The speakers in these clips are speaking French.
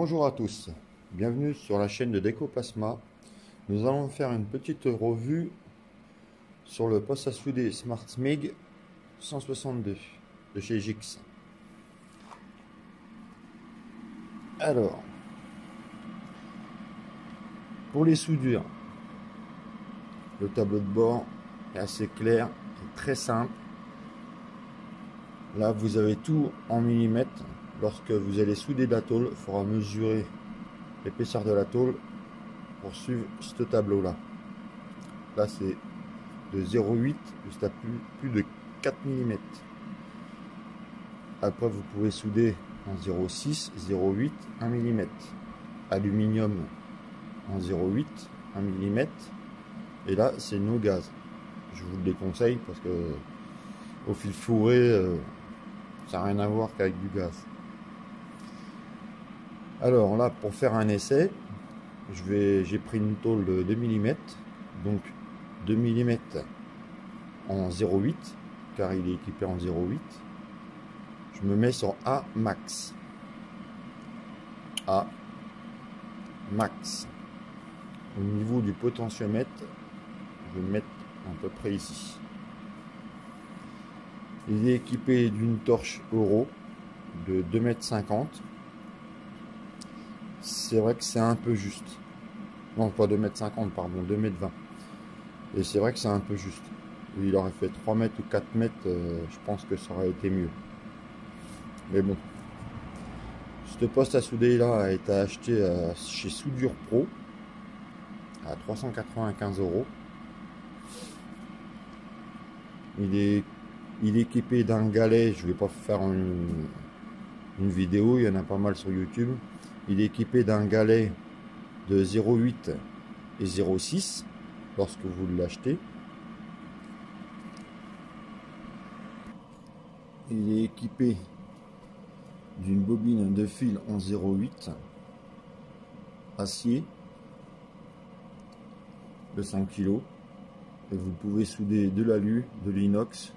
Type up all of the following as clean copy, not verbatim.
Bonjour à tous, bienvenue sur la chaîne de Décoplasma. Nous allons faire une petite revue sur le poste à souder SmartSmig 162 de chez Gix. Alors, pour les soudures, le tableau de bord est assez clair et très simple. Là, vous avez tout en millimètres. Lorsque vous allez souder la tôle, il faudra mesurer l'épaisseur de la tôle pour suivre ce tableau là. Là, c'est de 0,8 jusqu'à plus de 4 mm. Après, vous pouvez souder en 0,6, 0,8, 1 mm. Aluminium en 0,8, 1 mm. Et là, c'est no gaz. Je vous le déconseille parce que au fil fourré, ça n'a rien à voir qu'avec du gaz. Alors là, pour faire un essai, j'ai pris une tôle de 2 mm, donc 2 mm en 0,8, car il est équipé en 0,8. Je me mets sur A max. A max. Au niveau du potentiomètre, je vais le mettre à peu près ici. Il est équipé d'une torche Euro de 2,50 m. C'est vrai que c'est un peu juste. Non, pas 2,50 m, pardon, 2,20 m. Et c'est vrai que c'est un peu juste. Il aurait fait 3 mètres ou 4 mètres, je pense que ça aurait été mieux. Mais bon. Ce poste à souder là a été acheté chez Soudure Pro à 395 €. Il est équipé d'un galet. Je vais pas faire une vidéo, il y en a pas mal sur YouTube. Il est équipé d'un galet de 0,8 et 0,6 lorsque vous l'achetez. Il est équipé d'une bobine de fil en 0,8 acier de 5 kg. Et vous pouvez souder de l'alu, de l'inox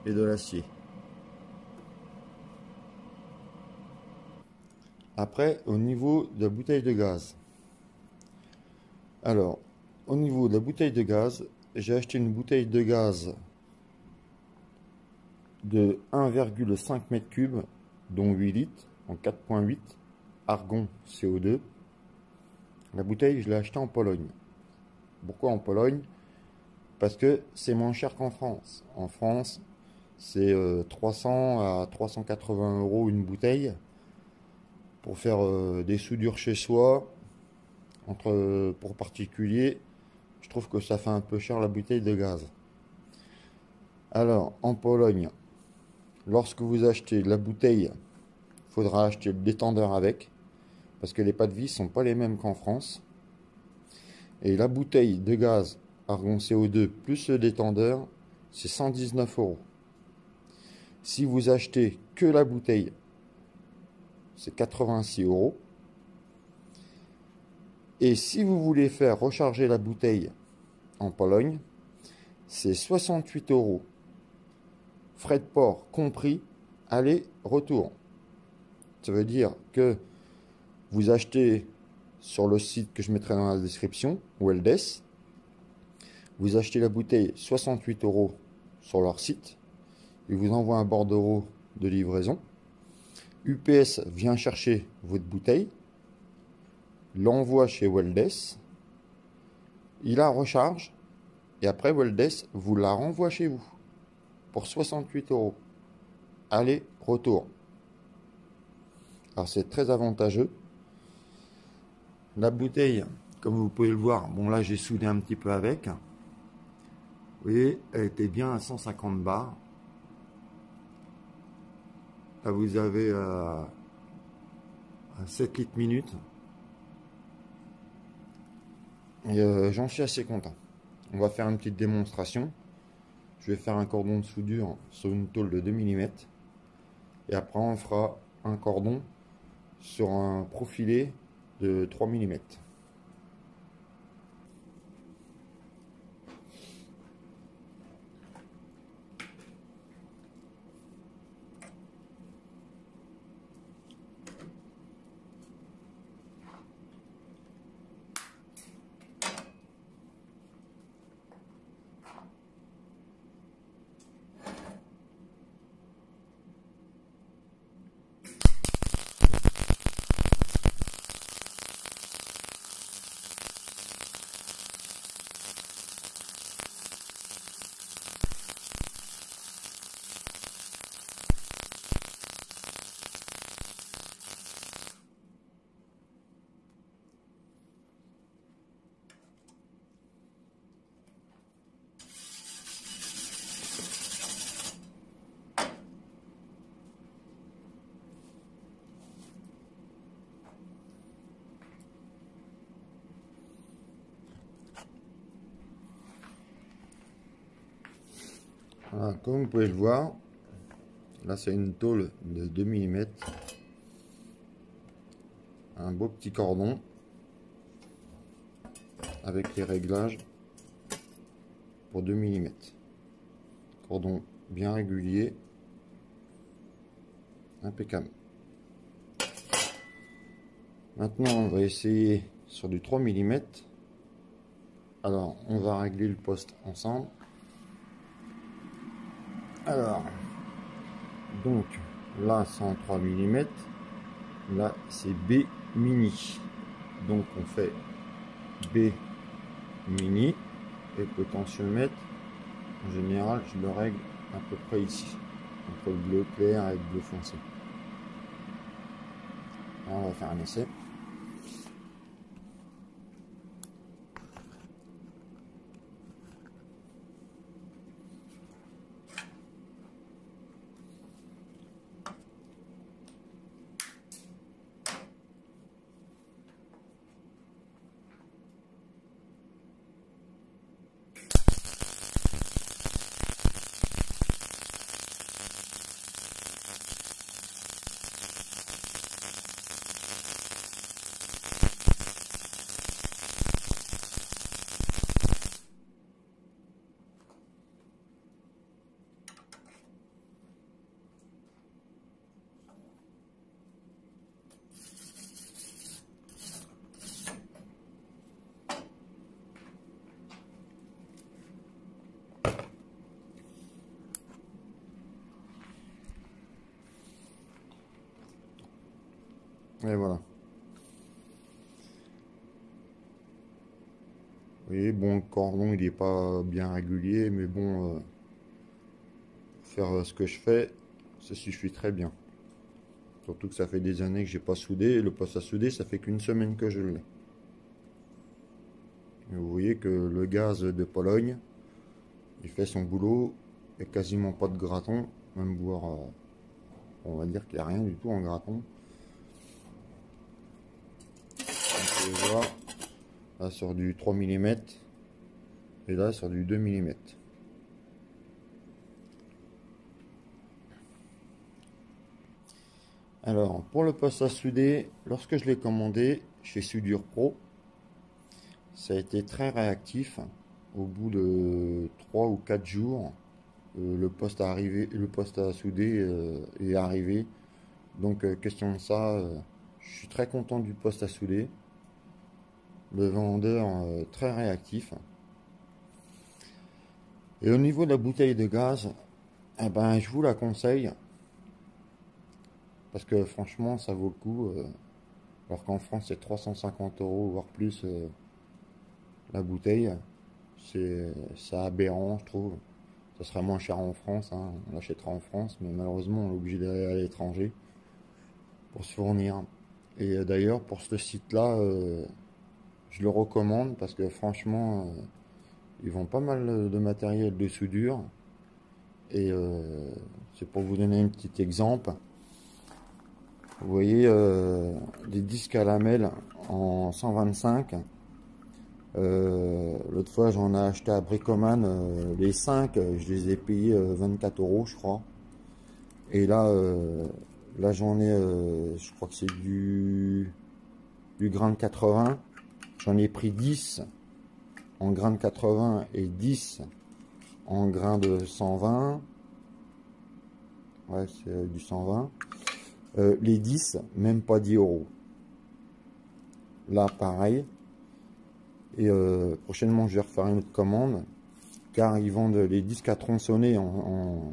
et de l'acier. Après, au niveau de la bouteille de gaz. Alors, au niveau de la bouteille de gaz, j'ai acheté une bouteille de gaz de 1,5 m3, dont 8 litres, en 4,8, argon CO2. La bouteille, je l'ai achetée en Pologne. Pourquoi en Pologne? Parce que c'est moins cher qu'en France. En France, c'est 300 à 380 € une bouteille. Pour faire des soudures chez soi, pour particuliers, je trouve que ça fait un peu cher la bouteille de gaz. Alors, en Pologne, lorsque vous achetez la bouteille, il faudra acheter le détendeur avec, parce que les pas de vis sont pas les mêmes qu'en France. Et la bouteille de gaz argon CO2 plus le détendeur, c'est 119 €. Si vous achetez que la bouteille, c'est 86 €. Et si vous voulez faire recharger la bouteille en Pologne, c'est 68 €. Frais de port compris, aller-retour. Ça veut dire que vous achetez sur le site que je mettrai dans la description, Weldes, vous achetez la bouteille 68 € sur leur site, ils vous envoient un bordereau de livraison. UPS vient chercher votre bouteille, l'envoie chez Weldes, il la recharge, et après Weldes vous la renvoie chez vous pour 68 €. Aller-retour. Alors c'est très avantageux. La bouteille, comme vous pouvez le voir, bon là j'ai soudé un petit peu avec. Vous voyez, elle était bien à 150 bars. Là vous avez à 7 litres minutes. Et j'en suis assez content. On va faire une petite démonstration. Je vais faire un cordon de soudure sur une tôle de 2 mm. Et après on fera un cordon sur un profilé de 3 mm. Voilà, comme vous pouvez le voir, là c'est une tôle de 2 mm, un beau petit cordon avec les réglages pour 2 mm, cordon bien régulier, impeccable. Maintenant on va essayer sur du 3 mm. Alors on va régler le poste ensemble. Alors donc là c'est en 3 mm, là c'est B mini, donc on fait B mini et potentiomètre en général je le règle à peu près ici entre le bleu clair et le bleu foncé. Alors, on va faire un essai. Et voilà. Vous voyez, bon, le cordon il n'est pas bien régulier, mais bon, faire ce que je fais, ça suffit très bien. Surtout que ça fait des années que j'ai pas soudé. Le poste à souder, ça fait qu'une semaine que je l'ai. Vous voyez que le gaz de Pologne, il fait son boulot. Il n'y a quasiment pas de graton, même voire, on va dire qu'il n'y a rien du tout en graton. On peut voir là sur du 3 mm et là sur du 2 mm. Alors pour le poste à souder, lorsque je l'ai commandé chez Soudure Pro, ça a été très réactif. Au bout de 3 ou 4 jours, le poste à souder est arrivé. Donc question de ça, je suis très content du poste à souder. Le vendeur très réactif. Et au niveau de la bouteille de gaz, eh ben, je vous la conseille. Parce que franchement, ça vaut le coup. Alors qu'en France, c'est 350 €, voire plus, la bouteille. C'est aberrant, je trouve. Ça sera moins cher en France. Hein. On l'achètera en France. Mais malheureusement, on est obligé d'aller à l'étranger pour se fournir. Et d'ailleurs, pour ce site-là, je le recommande parce que franchement, ils vendent pas mal de matériel de soudure. Et c'est pour vous donner un petit exemple. Vous voyez des disques à lamelles en 125. L'autre fois, j'en ai acheté à Bricoman les 5. Je les ai payés 24 € je crois. Et là, là j'en ai, je crois que c'est du grain de 80. J'en ai pris 10 en grain de 80 et 10 en grain de 120. Ouais, c'est du 120. Les 10, même pas 10 €. Là, pareil. Et prochainement, je vais refaire une autre commande. Car ils vendent les disques à tronçonner en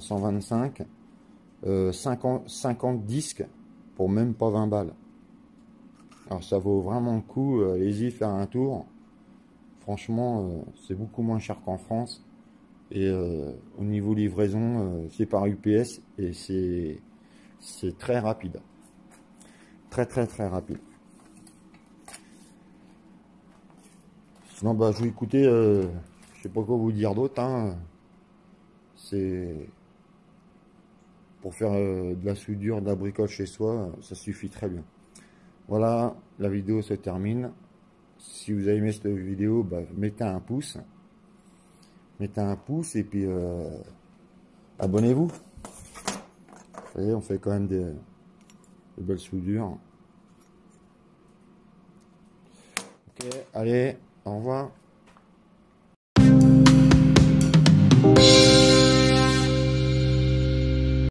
125. 50 disques pour même pas 20 balles. Alors ça vaut vraiment le coup, allez-y faire un tour. Franchement, c'est beaucoup moins cher qu'en France. Et au niveau livraison, c'est par UPS et c'est très rapide. Très rapide. Sinon, bah, je vais écouter, je sais pas quoi vous dire d'autre. Hein. C'est pour faire de la soudure, de la bricole chez soi, ça suffit très bien. Voilà, la vidéo se termine. Si vous avez aimé cette vidéo, bah, mettez un pouce. mettez un pouce et puis abonnez-vous. Vous voyez, on fait quand même des belles soudures. Ok, allez, au revoir.